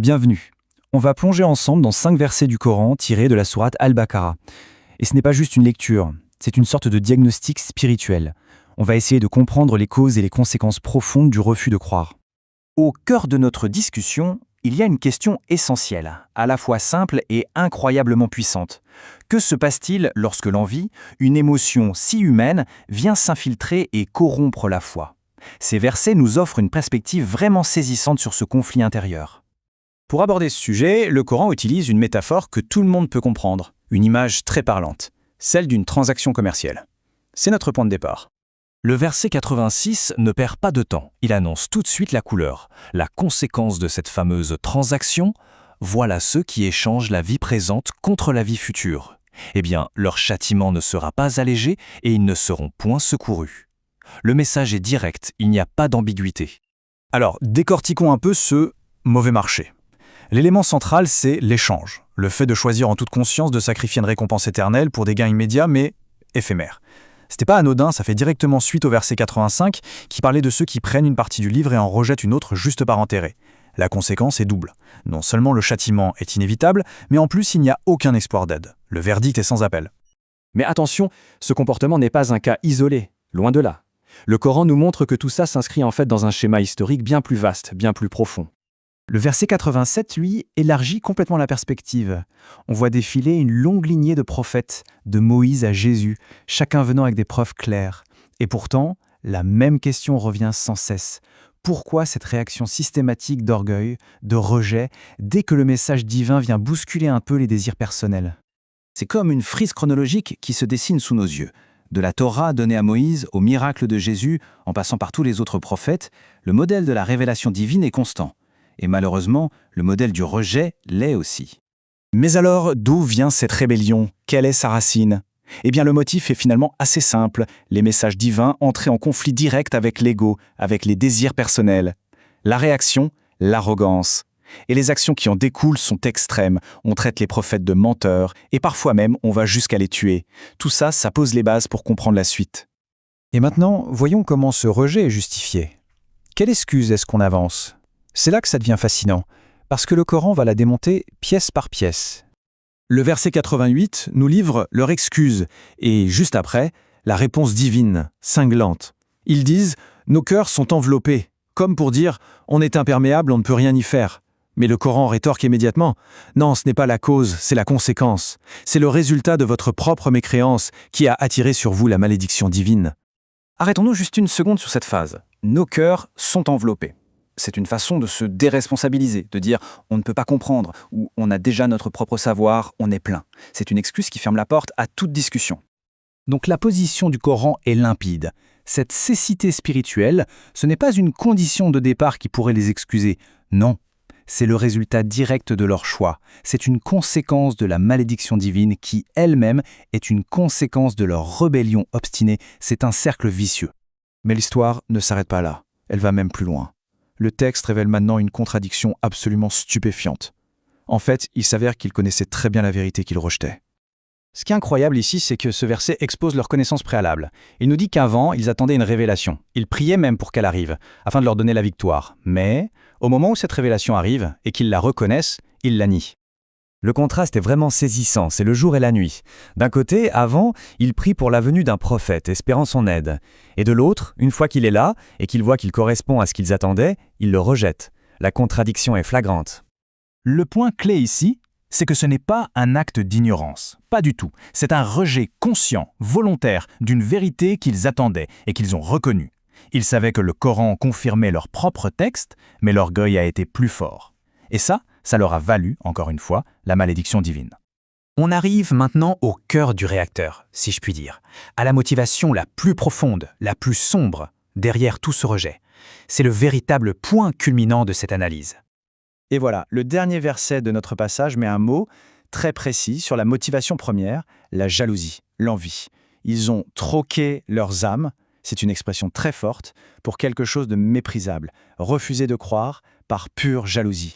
Bienvenue. On va plonger ensemble dans 5 versets du Coran tirés de la sourate Al-Baqarah. Et ce n'est pas juste une lecture, c'est une sorte de diagnostic spirituel. On va essayer de comprendre les causes et les conséquences profondes du refus de croire. Au cœur de notre discussion, il y a une question essentielle, à la fois simple et incroyablement puissante. Que se passe-t-il lorsque l'envie, une émotion si humaine, vient s'infiltrer et corrompre la foi ? Ces versets nous offrent une perspective vraiment saisissante sur ce conflit intérieur. Pour aborder ce sujet, le Coran utilise une métaphore que tout le monde peut comprendre, une image très parlante, celle d'une transaction commerciale. C'est notre point de départ. Le verset 86 ne perd pas de temps. Il annonce tout de suite la couleur, la conséquence de cette fameuse transaction. Voilà ceux qui échangent la vie présente contre la vie future. Eh bien, leur châtiment ne sera pas allégé et ils ne seront point secourus. Le message est direct, il n'y a pas d'ambiguïté. Alors, décortiquons un peu ce mauvais marché. L'élément central, c'est l'échange, le fait de choisir en toute conscience de sacrifier une récompense éternelle pour des gains immédiats mais éphémères. C'était pas anodin, ça fait directement suite au verset 85 qui parlait de ceux qui prennent une partie du livre et en rejettent une autre juste par intérêt. La conséquence est double. Non seulement le châtiment est inévitable, mais en plus il n'y a aucun espoir d'aide. Le verdict est sans appel. Mais attention, ce comportement n'est pas un cas isolé, loin de là. Le Coran nous montre que tout ça s'inscrit en fait dans un schéma historique bien plus vaste, bien plus profond. Le verset 87, lui, élargit complètement la perspective. On voit défiler une longue lignée de prophètes, de Moïse à Jésus, chacun venant avec des preuves claires. Et pourtant, la même question revient sans cesse. Pourquoi cette réaction systématique d'orgueil, de rejet, dès que le message divin vient bousculer un peu les désirs personnels ? C'est comme une frise chronologique qui se dessine sous nos yeux. De la Torah donnée à Moïse au miracle de Jésus, en passant par tous les autres prophètes, le modèle de la révélation divine est constant. Et malheureusement, le modèle du rejet l'est aussi. Mais alors, d'où vient cette rébellion ? Quelle est sa racine ? Eh bien, le motif est finalement assez simple. Les messages divins entraient en conflit direct avec l'ego, avec les désirs personnels. La réaction, l'arrogance. Et les actions qui en découlent sont extrêmes. On traite les prophètes de menteurs, et parfois même, on va jusqu'à les tuer. Tout ça, ça pose les bases pour comprendre la suite. Et maintenant, voyons comment ce rejet est justifié. Quelle excuse est-ce qu'on avance ? C'est là que ça devient fascinant, parce que le Coran va la démonter pièce par pièce. Le verset 88 nous livre leur excuse, et juste après, la réponse divine, cinglante. Ils disent « Nos cœurs sont enveloppés », comme pour dire « On est imperméable, on ne peut rien y faire ». Mais le Coran rétorque immédiatement « Non, ce n'est pas la cause, c'est la conséquence. C'est le résultat de votre propre mécréance qui a attiré sur vous la malédiction divine. » Arrêtons-nous juste une seconde sur cette phase. « Nos cœurs sont enveloppés ». C'est une façon de se déresponsabiliser, de dire « on ne peut pas comprendre » ou « on a déjà notre propre savoir, on est plein ». C'est une excuse qui ferme la porte à toute discussion. Donc la position du Coran est limpide. Cette cécité spirituelle, ce n'est pas une condition de départ qui pourrait les excuser. Non, c'est le résultat direct de leur choix. C'est une conséquence de la malédiction divine qui, elle-même, est une conséquence de leur rébellion obstinée. C'est un cercle vicieux. Mais l'histoire ne s'arrête pas là. Elle va même plus loin. Le texte révèle maintenant une contradiction absolument stupéfiante. En fait, il s'avère qu'ils connaissaient très bien la vérité qu'ils rejetaient. Ce qui est incroyable ici, c'est que ce verset expose leur connaissance préalable. Il nous dit qu'avant, ils attendaient une révélation. Ils priaient même pour qu'elle arrive, afin de leur donner la victoire. Mais, au moment où cette révélation arrive, et qu'ils la reconnaissent, ils la nient. Le contraste est vraiment saisissant, c'est le jour et la nuit. D'un côté, avant, ils prient pour la venue d'un prophète, espérant son aide. Et de l'autre, une fois qu'il est là, et qu'ils voient qu'il correspond à ce qu'ils attendaient, ils le rejettent. La contradiction est flagrante. Le point clé ici, c'est que ce n'est pas un acte d'ignorance. Pas du tout. C'est un rejet conscient, volontaire, d'une vérité qu'ils attendaient et qu'ils ont reconnue. Ils savaient que le Coran confirmait leur propre texte, mais l'orgueil a été plus fort. Et ça leur a valu, encore une fois, la malédiction divine. On arrive maintenant au cœur du réacteur, si je puis dire, à la motivation la plus profonde, la plus sombre, derrière tout ce rejet. C'est le véritable point culminant de cette analyse. Et voilà, le dernier verset de notre passage met un mot très précis sur la motivation première, la jalousie, l'envie. Ils ont troqué leurs âmes, c'est une expression très forte, pour quelque chose de méprisable, refusé de croire par pure jalousie.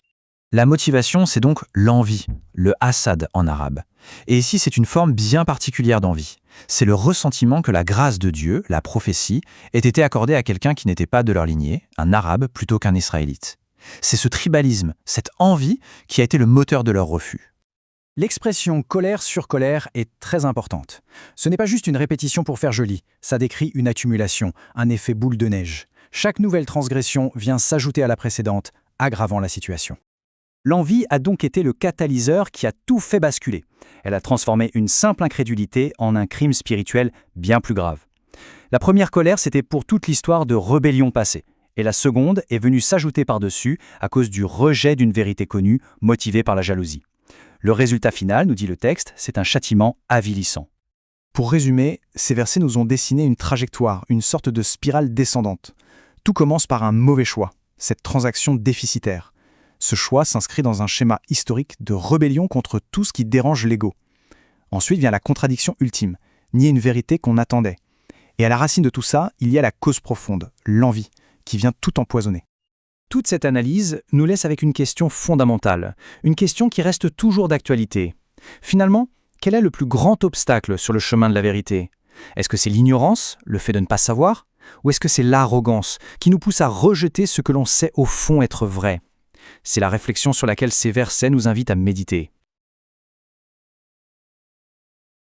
La motivation, c'est donc l'envie, le hasad en arabe. Et ici, c'est une forme bien particulière d'envie. C'est le ressentiment que la grâce de Dieu, la prophétie, ait été accordée à quelqu'un qui n'était pas de leur lignée, un arabe plutôt qu'un israélite. C'est ce tribalisme, cette envie qui a été le moteur de leur refus. L'expression colère sur colère est très importante. Ce n'est pas juste une répétition pour faire joli, ça décrit une accumulation, un effet boule de neige. Chaque nouvelle transgression vient s'ajouter à la précédente, aggravant la situation. L'envie a donc été le catalyseur qui a tout fait basculer. Elle a transformé une simple incrédulité en un crime spirituel bien plus grave. La première colère, c'était pour toute l'histoire de rébellion passée. Et la seconde est venue s'ajouter par-dessus à cause du rejet d'une vérité connue, motivée par la jalousie. Le résultat final, nous dit le texte, c'est un châtiment avilissant. Pour résumer, ces versets nous ont dessiné une trajectoire, une sorte de spirale descendante. Tout commence par un mauvais choix, cette transaction déficitaire. Ce choix s'inscrit dans un schéma historique de rébellion contre tout ce qui dérange l'ego. Ensuite vient la contradiction ultime, nier une vérité qu'on attendait. Et à la racine de tout ça, il y a la cause profonde, l'envie, qui vient tout empoisonner. Toute cette analyse nous laisse avec une question fondamentale, une question qui reste toujours d'actualité. Finalement, quel est le plus grand obstacle sur le chemin de la vérité ? Est-ce que c'est l'ignorance, le fait de ne pas savoir ? Ou est-ce que c'est l'arrogance qui nous pousse à rejeter ce que l'on sait au fond être vrai ? C'est la réflexion sur laquelle ces versets nous invitent à méditer.